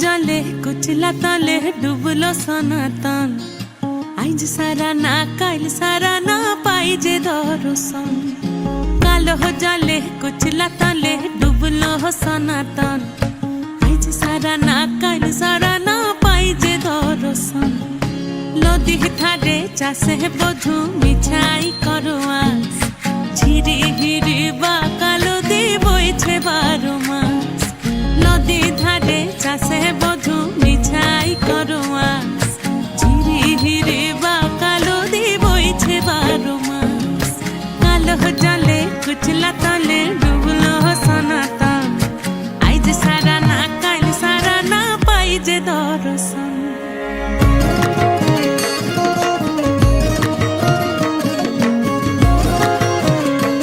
জলে কুচলা তলে ডুবলো সনাতন। আইজ সারা না কাল সারা না পাই যে দর্শন। কালো জলে কুচলা তলে ডুবলো সনাতন। আইজ সারা না কাল সারা না পাই যে দর্শন। নদী ধারে চাষে বধু মিছাই করো আস। ঝিরি হিরি বা কালো দি বইছে 12 মাস। নদী ধারে চাষে